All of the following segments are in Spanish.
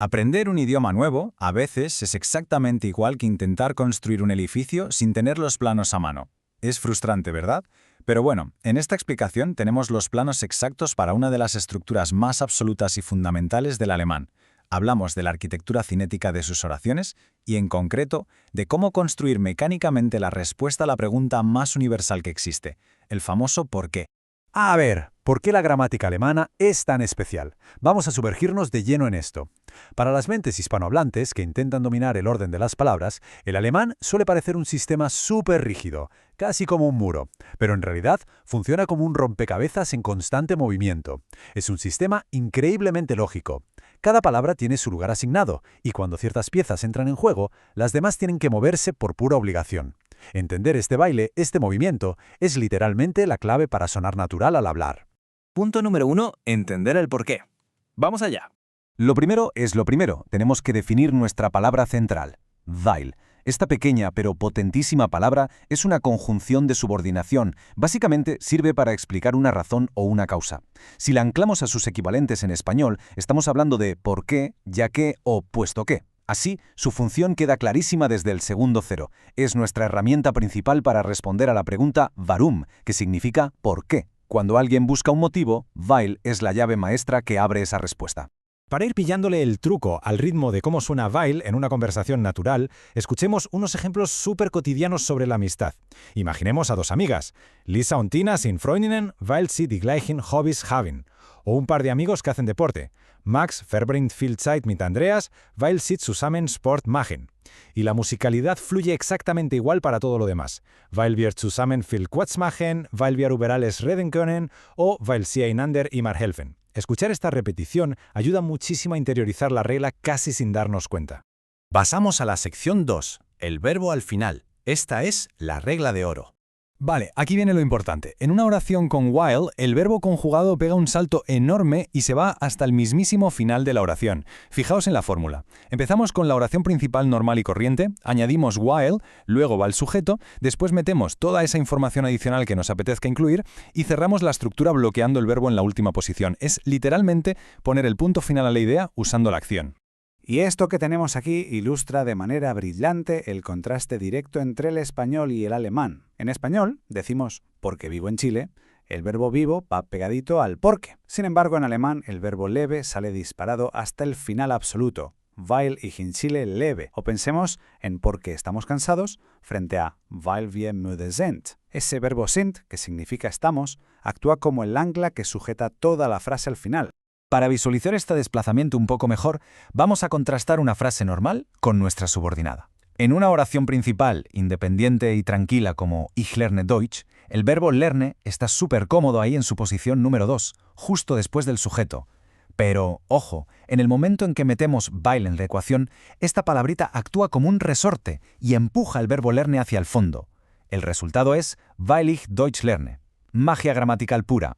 Aprender un idioma nuevo, a veces, es exactamente igual que intentar construir un edificio sin tener los planos a mano. Es frustrante, ¿verdad? Pero bueno, en esta explicación tenemos los planos exactos para una de las estructuras más absolutas y fundamentales del alemán. Hablamos de la arquitectura cinética de sus oraciones y, en concreto, de cómo construir mecánicamente la respuesta a la pregunta más universal que existe, el famoso ¿por qué? A ver, ¿por qué la gramática alemana es tan especial? Vamos a sumergirnos de lleno en esto. Para las mentes hispanohablantes que intentan dominar el orden de las palabras, el alemán suele parecer un sistema súper rígido, casi como un muro, pero en realidad funciona como un rompecabezas en constante movimiento. Es un sistema increíblemente lógico. Cada palabra tiene su lugar asignado, y cuando ciertas piezas entran en juego, las demás tienen que moverse por pura obligación. Entender este baile, este movimiento, es literalmente la clave para sonar natural al hablar. Punto número 1. Entender el porqué. Vamos allá. Lo primero es lo primero. Tenemos que definir nuestra palabra central, weil. Esta pequeña pero potentísima palabra es una conjunción de subordinación. Básicamente sirve para explicar una razón o una causa. Si la anclamos a sus equivalentes en español, estamos hablando de por qué, ya que o puesto que. Así, su función queda clarísima desde el segundo cero. Es nuestra herramienta principal para responder a la pregunta warum, que significa ¿por qué? Cuando alguien busca un motivo, weil es la llave maestra que abre esa respuesta. Para ir pillándole el truco al ritmo de cómo suena weil en una conversación natural, escuchemos unos ejemplos súper cotidianos sobre la amistad. Imaginemos a dos amigas, Lisa und Tina sind Freundinnen, weil sie die gleichen Hobbys haben. O un par de amigos que hacen deporte. Max verbringt viel Zeit mit Andreas, weil sie zusammen Sport machen. Y la musicalidad fluye exactamente igual para todo lo demás. Weil wir zusammen viel Quatsch machen, weil wir über alles reden können o weil sie einander immer helfen. Escuchar esta repetición ayuda muchísimo a interiorizar la regla casi sin darnos cuenta. Pasamos a la sección 2, el verbo al final. Esta es la regla de oro. Vale, aquí viene lo importante. En una oración con while, el verbo conjugado pega un salto enorme y se va hasta el mismísimo final de la oración. Fijaos en la fórmula. Empezamos con la oración principal normal y corriente, añadimos while, luego va el sujeto, después metemos toda esa información adicional que nos apetezca incluir y cerramos la estructura bloqueando el verbo en la última posición. Es literalmente poner el punto final a la idea usando la acción. Y esto que tenemos aquí ilustra de manera brillante el contraste directo entre el español y el alemán. En español decimos porque vivo en Chile, el verbo vivo va pegadito al porque. Sin embargo, en alemán el verbo lebe sale disparado hasta el final absoluto, weil ich in Chile lebe. O pensemos en porque estamos cansados frente a weil wir müde sind. Ese verbo sind, que significa estamos, actúa como el ancla que sujeta toda la frase al final. Para visualizar este desplazamiento un poco mejor, vamos a contrastar una frase normal con nuestra subordinada. En una oración principal, independiente y tranquila como Ich lerne Deutsch, el verbo lerne está súper cómodo ahí en su posición número 2, justo después del sujeto. Pero, ojo, en el momento en que metemos weil en la ecuación, esta palabrita actúa como un resorte y empuja el verbo lerne hacia el fondo. El resultado es weil ich Deutsch lerne. Magia gramatical pura.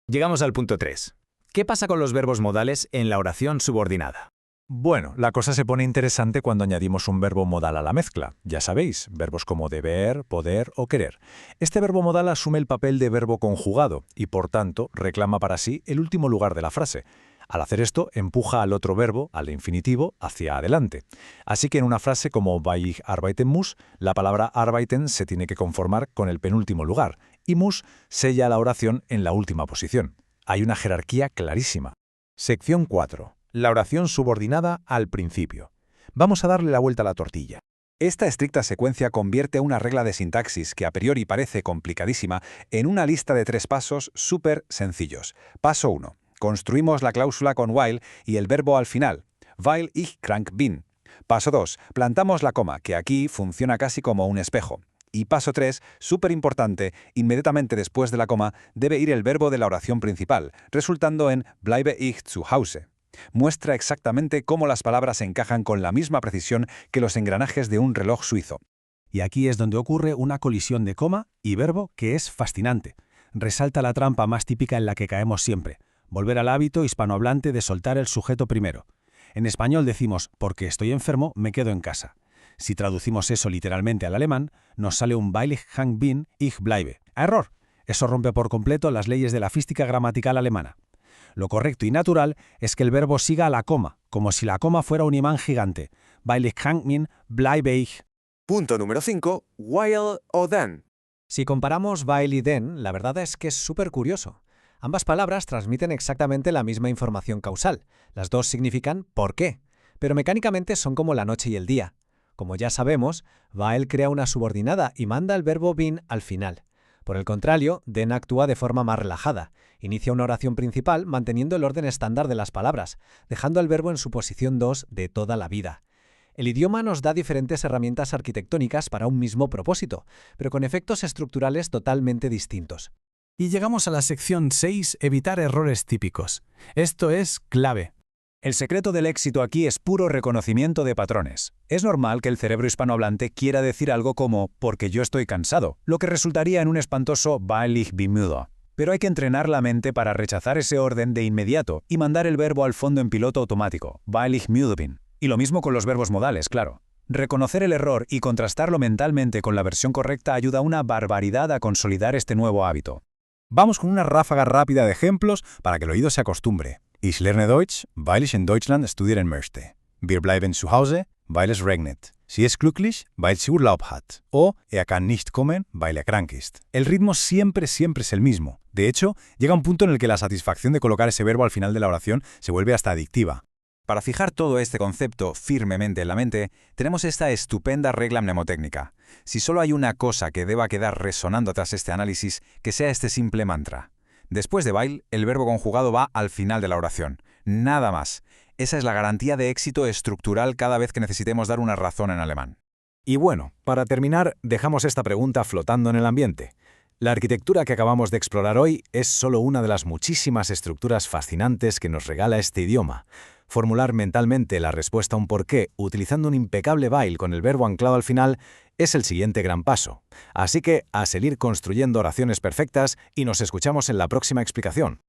Llegamos al punto 3. ¿Qué pasa con los verbos modales en la oración subordinada? Bueno, la cosa se pone interesante cuando añadimos un verbo modal a la mezcla. Ya sabéis, verbos como deber, poder o querer. Este verbo modal asume el papel de verbo conjugado y, por tanto, reclama para sí el último lugar de la frase. Al hacer esto, empuja al otro verbo, al infinitivo, hacia adelante. Así que en una frase como weil ich arbeiten muss, la palabra arbeiten se tiene que conformar con el penúltimo lugar y muss sella la oración en la última posición. Hay una jerarquía clarísima. Sección 4. La oración subordinada al principio. Vamos a darle la vuelta a la tortilla. Esta estricta secuencia convierte una regla de sintaxis que a priori parece complicadísima en una lista de 3 pasos súper sencillos. Paso 1. Construimos la cláusula con while y el verbo al final, weil ich krank bin. Paso 2. Plantamos la coma, que aquí funciona casi como un espejo. Y paso 3, súper importante, inmediatamente después de la coma debe ir el verbo de la oración principal, resultando en bleibe ich zu Hause. Muestra exactamente cómo las palabras encajan con la misma precisión que los engranajes de un reloj suizo. Y aquí es donde ocurre una colisión de coma y verbo que es fascinante. Resalta la trampa más típica en la que caemos siempre, volver al hábito hispanohablante de soltar el sujeto primero. En español decimos porque estoy enfermo, me quedo en casa. Si traducimos eso literalmente al alemán, nos sale un weil ich krank bin, ich bleibe. ¡Error! Eso rompe por completo las leyes de la física gramatical alemana. Lo correcto y natural es que el verbo siga a la coma, como si la coma fuera un imán gigante. Weil ich krank bin, bleibe ich. Punto número 5. While o then. Si comparamos while y then, la verdad es que es súper curioso. Ambas palabras transmiten exactamente la misma información causal. Las dos significan ¿por qué?, pero mecánicamente son como la noche y el día. Como ya sabemos, while crea una subordinada y manda el verbo been al final. Por el contrario, then actúa de forma más relajada. Inicia una oración principal manteniendo el orden estándar de las palabras, dejando al verbo en su posición 2 de toda la vida. El idioma nos da diferentes herramientas arquitectónicas para un mismo propósito, pero con efectos estructurales totalmente distintos. Y llegamos a la sección 6, evitar errores típicos. Esto es clave. El secreto del éxito aquí es puro reconocimiento de patrones. Es normal que el cerebro hispanohablante quiera decir algo como «porque yo estoy cansado», lo que resultaría en un espantoso «weil ich bin müde». Pero hay que entrenar la mente para rechazar ese orden de inmediato y mandar el verbo al fondo en piloto automático, «weil ich müde bin». Y lo mismo con los verbos modales, claro. Reconocer el error y contrastarlo mentalmente con la versión correcta ayuda una barbaridad a consolidar este nuevo hábito. Vamos con una ráfaga rápida de ejemplos para que el oído se acostumbre. Ich lerne Deutsch, weil ich in Deutschland studieren möchte. Wir bleiben zu Hause, weil es regnet. Sie ist glücklich, weil sie Urlaub hat. O kann nicht kommen, weil krank ist. El ritmo siempre es el mismo. De hecho, llega un punto en el que la satisfacción de colocar ese verbo al final de la oración se vuelve hasta adictiva. Para fijar todo este concepto firmemente en la mente, tenemos esta estupenda regla mnemotécnica. Si solo hay una cosa que deba quedar resonando tras este análisis, que sea este simple mantra. Después de while, el verbo conjugado va al final de la oración. Nada más. Esa es la garantía de éxito estructural cada vez que necesitemos dar una razón en alemán. Y bueno, para terminar, dejamos esta pregunta flotando en el ambiente. La arquitectura que acabamos de explorar hoy es solo una de las muchísimas estructuras fascinantes que nos regala este idioma. Formular mentalmente la respuesta a un porqué utilizando un impecable while con el verbo anclado al final es el siguiente gran paso. Así que a seguir construyendo oraciones perfectas y nos escuchamos en la próxima explicación.